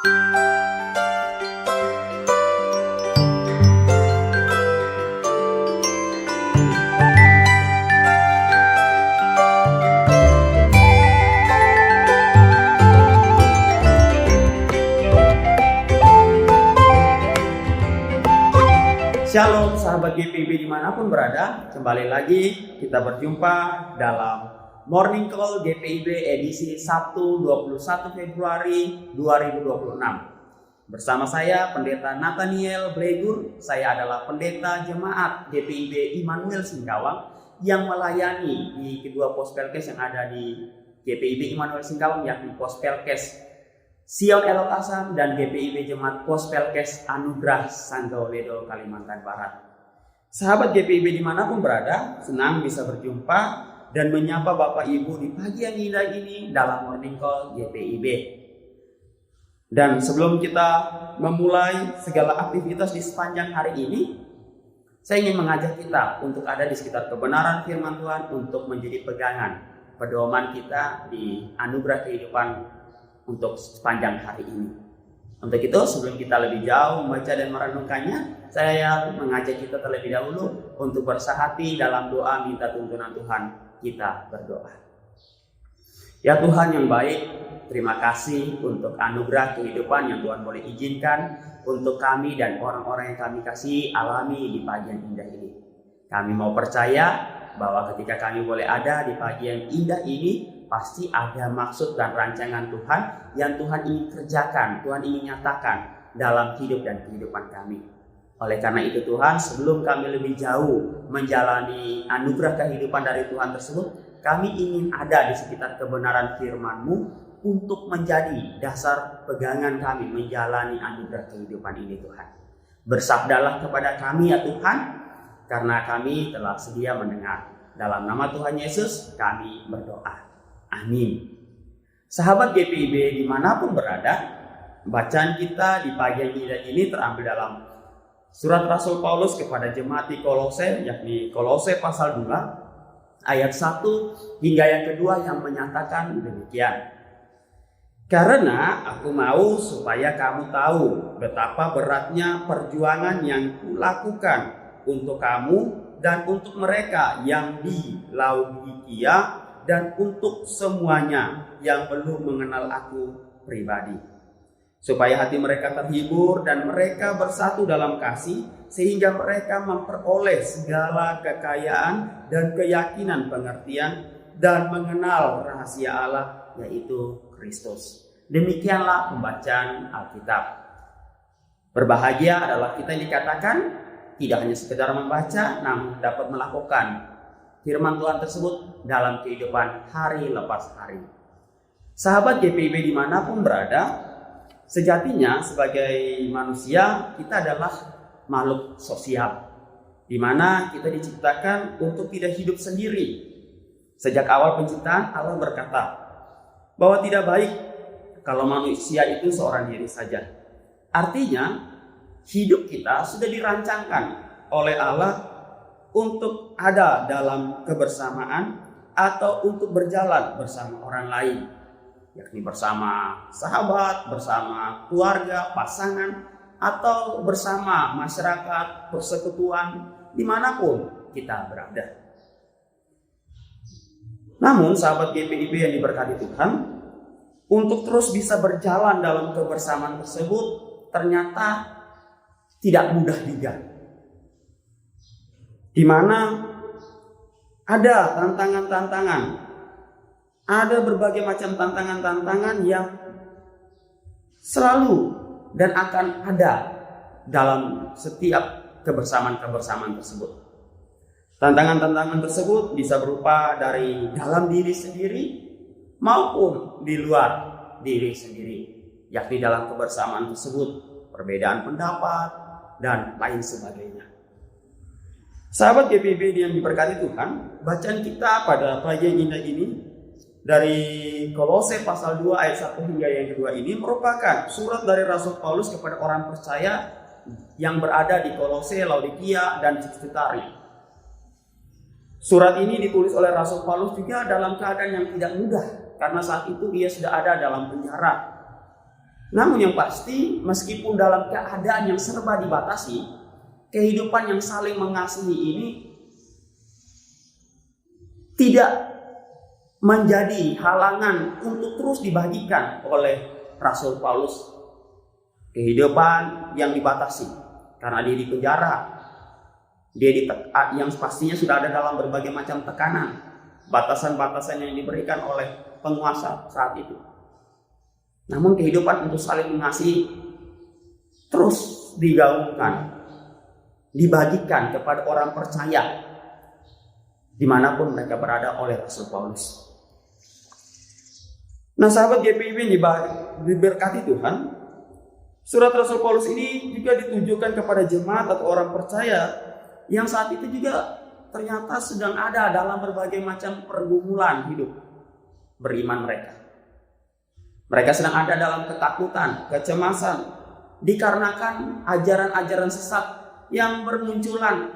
Shalom sahabat GPIB dimanapun berada, kembali lagi kita berjumpa dalam Morning Call GPIB edisi Sabtu 21 Februari 2026. Bersama saya Pendeta Nathaniel Blegur, saya adalah pendeta jemaat GPIB Immanuel Singkawang yang melayani di kedua pospelkes yang ada di GPIB Immanuel Singkawang, yakni pospelkes Sion Elok Asam dan GPIB Jemaat Pospelkes Anugerah Sanggauledo, Kalimantan Barat. Sahabat GPIB dimanapun berada, senang bisa berjumpa dan menyapa Bapak Ibu di pagi yang indah ini dalam Morning Call GPIB. Dan sebelum kita memulai segala aktivitas di sepanjang hari ini, saya ingin mengajak kita untuk ada di sekitar kebenaran firman Tuhan untuk menjadi pegangan pedoman kita di anugerah kehidupan untuk sepanjang hari ini. Untuk itu, sebelum kita lebih jauh membaca dan merenungkannya, saya mengajak kita terlebih dahulu untuk bersahati dalam doa minta tuntunan Tuhan. Kita berdoa. Ya Tuhan yang baik, terima kasih untuk anugerah kehidupan yang Tuhan boleh izinkan untuk kami dan orang-orang yang kami kasih alami di pagi yang indah ini. Kami mau percaya bahwa ketika kami boleh ada di pagi yang indah ini, pasti ada maksud dan rancangan Tuhan yang Tuhan ingin kerjakan, Tuhan ingin nyatakan dalam hidup dan kehidupan kami. Oleh karena itu Tuhan, sebelum kami lebih jauh menjalani anugerah kehidupan dari Tuhan tersebut, kami ingin ada di sekitar kebenaran firman-Mu untuk menjadi dasar pegangan kami menjalani anugerah kehidupan ini Tuhan. Bersabdalah kepada kami ya Tuhan, karena kami telah sedia mendengar. Dalam nama Tuhan Yesus kami berdoa. Amin. Sahabat GPIB dimanapun berada, bacaan kita di pagi yang indah ini terambil dalam surat Rasul Paulus kepada jemaat di Kolose, yakni Kolose pasal 2 ayat 1 hingga yang kedua yang menyatakan demikian. Karena aku mau supaya kamu tahu betapa beratnya perjuangan yang kulakukan untuk kamu dan untuk mereka yang di Laodikia dan untuk semuanya yang belum mengenal aku pribadi. Supaya hati mereka terhibur dan mereka bersatu dalam kasih, sehingga mereka memperoleh segala kekayaan dan keyakinan pengertian dan mengenal rahasia Allah, yaitu Kristus. Demikianlah pembacaan Alkitab. Berbahagia adalah kita yang dikatakan tidak hanya sekedar membaca, namun dapat melakukan firman Tuhan tersebut dalam kehidupan hari lepas hari. Sahabat GPIB dimanapun berada, sejatinya sebagai manusia kita adalah makhluk sosial, di mana kita diciptakan untuk tidak hidup sendiri. Sejak awal penciptaan Allah berkata bahwa tidak baik kalau manusia itu seorang diri saja. Artinya hidup kita sudah dirancangkan oleh Allah untuk ada dalam kebersamaan atau untuk berjalan bersama orang lain, yakni bersama sahabat, bersama keluarga, pasangan, atau bersama masyarakat, persekutuan, dimanapun kita berada. Namun sahabat GPIB yang diberkati Tuhan, untuk terus bisa berjalan dalam kebersamaan tersebut ternyata tidak mudah juga. Di mana ada tantangan-tantangan, ada berbagai macam tantangan-tantangan yang selalu dan akan ada dalam setiap kebersamaan-kebersamaan tersebut. Tantangan-tantangan tersebut bisa berupa dari dalam diri sendiri maupun di luar diri sendiri, yakni dalam kebersamaan tersebut perbedaan pendapat dan lain sebagainya. Sahabat GPIB yang diberkati Tuhan, bacaan kita pada pagi yang indah ini dari Kolose pasal 2 ayat 1 hingga yang kedua ini merupakan surat dari Rasul Paulus kepada orang percaya yang berada di Kolose, Laodikia, dan sekitarnya. Surat ini ditulis oleh Rasul Paulus juga dalam keadaan yang tidak mudah, karena saat itu ia sudah ada dalam penjara. Namun yang pasti, meskipun dalam keadaan yang serba dibatasi, kehidupan yang saling mengasihi ini tidak menjadi halangan untuk terus dibagikan oleh Rasul Paulus. Kehidupan yang dibatasi karena dia di penjara, yang pastinya sudah ada dalam berbagai macam tekanan, batasan-batasan yang diberikan oleh penguasa saat itu. Namun kehidupan untuk saling mengasihi terus digaungkan, dibagikan kepada orang percaya dimanapun mereka berada oleh Rasul Paulus. Nah, sahabat GPIB diberkati Tuhan, surat Rasul Paulus ini juga ditujukan kepada jemaat atau orang percaya yang saat itu juga ternyata sedang ada dalam berbagai macam pergumulan hidup beriman mereka. Mereka sedang ada dalam ketakutan, kecemasan, dikarenakan ajaran-ajaran sesat yang bermunculan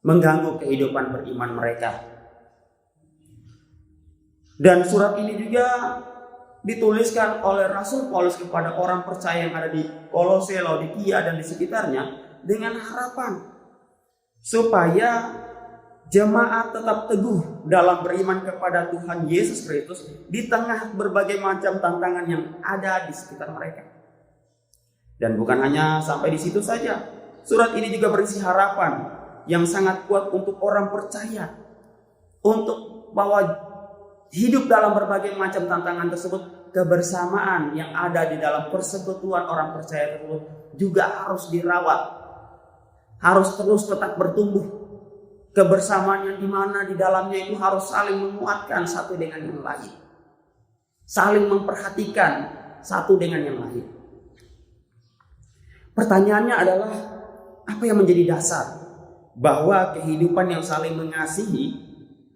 mengganggu kehidupan beriman mereka. Dan surat ini juga dituliskan oleh Rasul Paulus kepada orang percaya yang ada di Kolose, Laodikia, dan di sekitarnya dengan harapan supaya jemaat tetap teguh dalam beriman kepada Tuhan Yesus Kristus di tengah berbagai macam tantangan yang ada di sekitar mereka. Dan bukan hanya sampai di situ saja, surat ini juga berisi harapan yang sangat kuat untuk orang percaya, untuk bahwa hidup dalam berbagai macam tantangan tersebut, kebersamaan yang ada di dalam persekutuan orang percaya tersebut juga harus dirawat, harus terus tetap bertumbuh. Kebersamaan yang dimana di dalamnya itu harus saling menguatkan satu dengan yang lain, saling memperhatikan satu dengan yang lain. Pertanyaannya adalah, apa yang menjadi dasar bahwa kehidupan yang saling mengasihi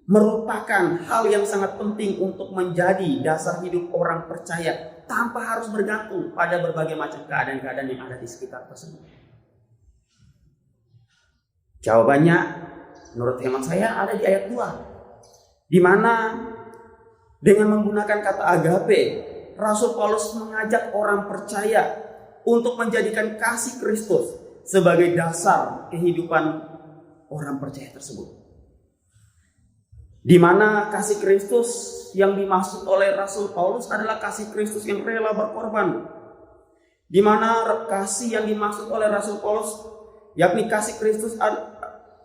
merupakan hal yang sangat penting untuk menjadi dasar hidup orang percaya tanpa harus bergantung pada berbagai macam keadaan-keadaan yang ada di sekitar tersebut? Jawabannya menurut hemat saya ada di ayat 2, di mana dengan menggunakan kata agape, Rasul Paulus mengajak orang percaya untuk menjadikan kasih Kristus sebagai dasar kehidupan orang percaya tersebut. Di mana kasih Kristus yang dimaksud oleh Rasul Paulus adalah kasih Kristus yang rela berkorban. Di mana kasih yang dimaksud oleh Rasul Paulus yakni kasih Kristus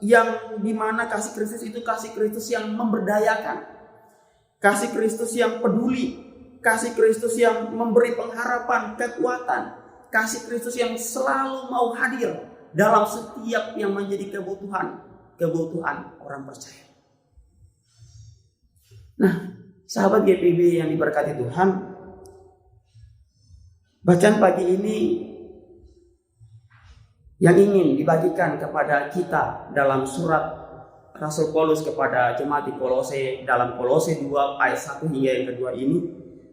yang dimana kasih Kristus itu kasih Kristus yang memberdayakan, kasih Kristus yang peduli, kasih Kristus yang memberi pengharapan, kekuatan, kasih Kristus yang selalu mau hadir dalam setiap yang menjadi kebutuhan orang percaya. Nah, sahabat GPIB yang diberkati Tuhan, bacaan pagi ini yang ingin dibagikan kepada kita dalam surat Rasul Paulus kepada jemaat di Kolose, dalam Kolose 2 ayat 1 hingga yang kedua ini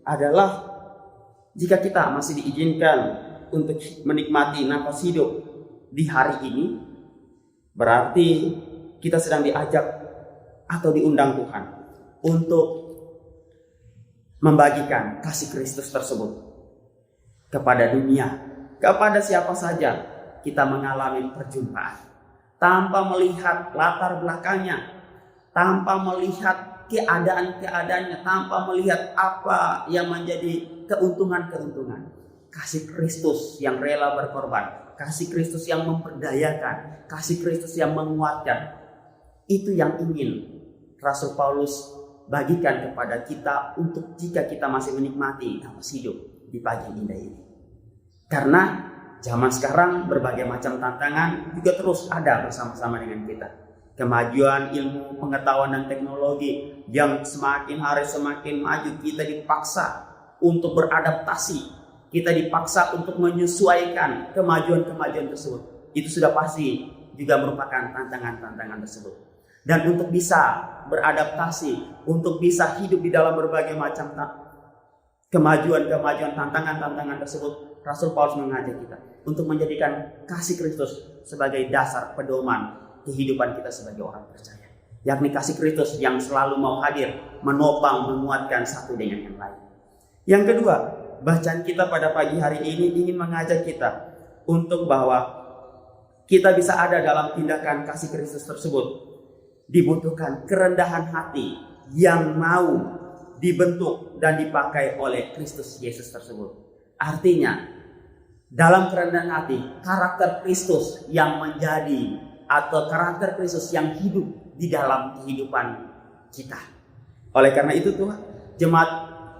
adalah, jika kita masih diizinkan untuk menikmati nafas hidup di hari ini, berarti kita sedang diajak atau diundang Tuhan untuk membagikan kasih Kristus tersebut kepada dunia, kepada siapa saja kita mengalami perjumpaan, tanpa melihat latar belakangnya, tanpa melihat keadaan-keadaannya, tanpa melihat apa yang menjadi keuntungan-keuntungan. Kasih Kristus yang rela berkorban, kasih Kristus yang memperdayakan, kasih Kristus yang menguatkan, itu yang ingin Rasul Paulus bagikan kepada kita untuk jika kita masih menikmati nafas hidup di pagi yang indah ini. Karena zaman sekarang berbagai macam tantangan juga terus ada bersama-sama dengan kita. Kemajuan ilmu, pengetahuan, dan teknologi yang semakin hari semakin maju, kita dipaksa untuk beradaptasi, kita dipaksa untuk menyesuaikan kemajuan-kemajuan tersebut. Itu sudah pasti juga merupakan tantangan-tantangan tersebut. Dan untuk bisa beradaptasi, untuk bisa hidup di dalam berbagai macam kemajuan-kemajuan, tantangan-tantangan tersebut, Rasul Paulus mengajak kita untuk menjadikan kasih Kristus sebagai dasar pedoman kehidupan kita sebagai orang percaya. Yakni kasih Kristus yang selalu mau hadir, menopang, menguatkan satu dengan yang lain. Yang kedua, bacaan kita pada pagi hari ini ingin mengajak kita untuk bahwa kita bisa ada dalam tindakan kasih Kristus tersebut. Dibutuhkan kerendahan hati yang mau dibentuk dan dipakai oleh Kristus Yesus tersebut. Artinya, dalam kerendahan hati, karakter Kristus yang menjadi atau karakter Kristus yang hidup di dalam kehidupan kita. Oleh karena itu Tuhan, jemaat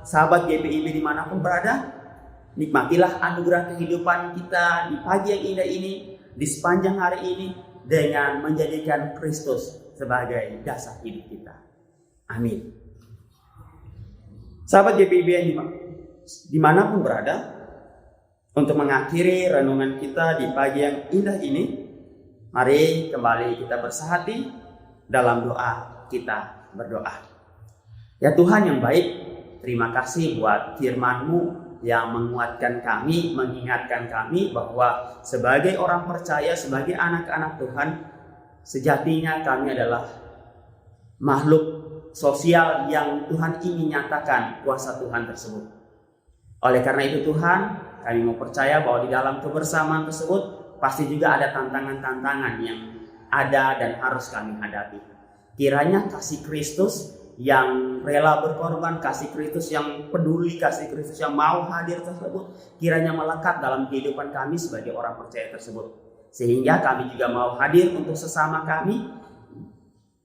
sahabat GPIB dimanapun berada, nikmatilah anugerah kehidupan kita di pagi yang indah ini, di sepanjang hari ini, dengan menjadikan Kristus sebagai dasar hidup kita. Amin. Sahabat GPIB yang dimanapun berada, untuk mengakhiri renungan kita di pagi yang indah ini, mari kembali kita bersahati dalam doa. Kita berdoa. Ya Tuhan yang baik, terima kasih buat firman-Mu yang menguatkan kami, mengingatkan kami bahwa sebagai orang percaya, sebagai anak-anak Tuhan, sejatinya kami adalah makhluk sosial yang Tuhan ingin nyatakan kuasa Tuhan tersebut. Oleh karena itu Tuhan, kami mau percaya bahwa di dalam kebersamaan tersebut pasti juga ada tantangan-tantangan yang ada dan harus kami hadapi. Kiranya kasih Kristus yang rela berkorban, kasih Kristus yang peduli, kasih Kristus yang mau hadir tersebut, kiranya melekat dalam kehidupan kami sebagai orang percaya tersebut. Sehingga kami juga mau hadir untuk sesama kami,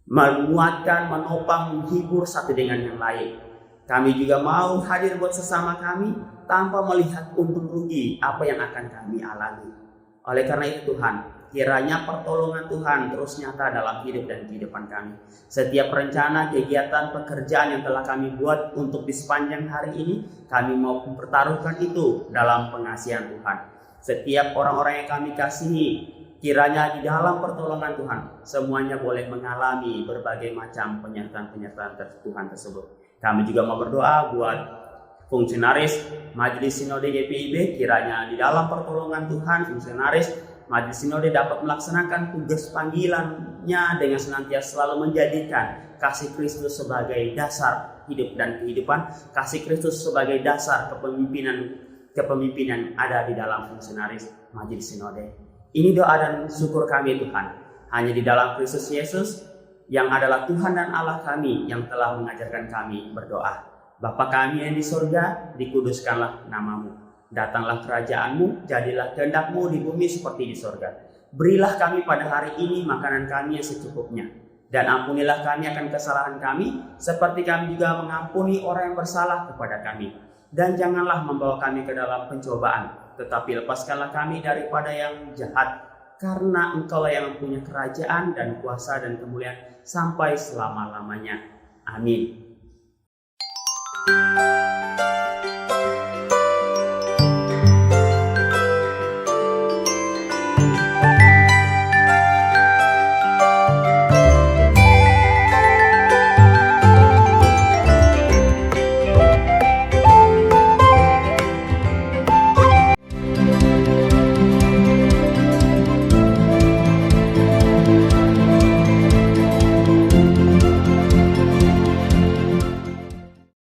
menguatkan, menopang, menghibur satu dengan yang lain. Kami juga mau hadir buat sesama kami tanpa melihat untung rugi apa yang akan kami alami. Oleh karena itu Tuhan, kiranya pertolongan Tuhan terus nyata dalam hidup dan kehidupan kami. Setiap rencana, kegiatan, pekerjaan yang telah kami buat untuk di sepanjang hari ini, kami mau mempertaruhkan itu dalam pengasihan Tuhan. Setiap orang-orang yang kami kasihi, kiranya di dalam pertolongan Tuhan, semuanya boleh mengalami berbagai macam penyertaan-penyertaan Tuhan tersebut. Kami juga mau berdoa buat fungsionaris Majelis Sinode GPIB, kiranya di dalam pertolongan Tuhan, fungsionaris Majelis Sinode dapat melaksanakan tugas panggilannya dengan senantiasa selalu menjadikan kasih Kristus sebagai dasar hidup dan kehidupan, kasih Kristus sebagai dasar kepemimpinan ada di dalam fungsionaris Majelis Sinode. Ini doa dan syukur kami Tuhan, hanya di dalam Kristus Yesus yang adalah Tuhan dan Allah kami yang telah mengajarkan kami berdoa. Bapa kami yang di surga, dikuduskanlah nama-Mu. Datanglah kerajaan-Mu, jadilah kehendak-Mu di bumi seperti di surga. Berilah kami pada hari ini makanan kami yang secukupnya. Dan ampunilah kami akan kesalahan kami, seperti kami juga mengampuni orang yang bersalah kepada kami. Dan janganlah membawa kami ke dalam pencobaan, tetapi lepaskanlah kami daripada yang jahat. Karena Engkaulah yang mempunyai kerajaan dan kuasa dan kemuliaan sampai selama-lamanya. Amin.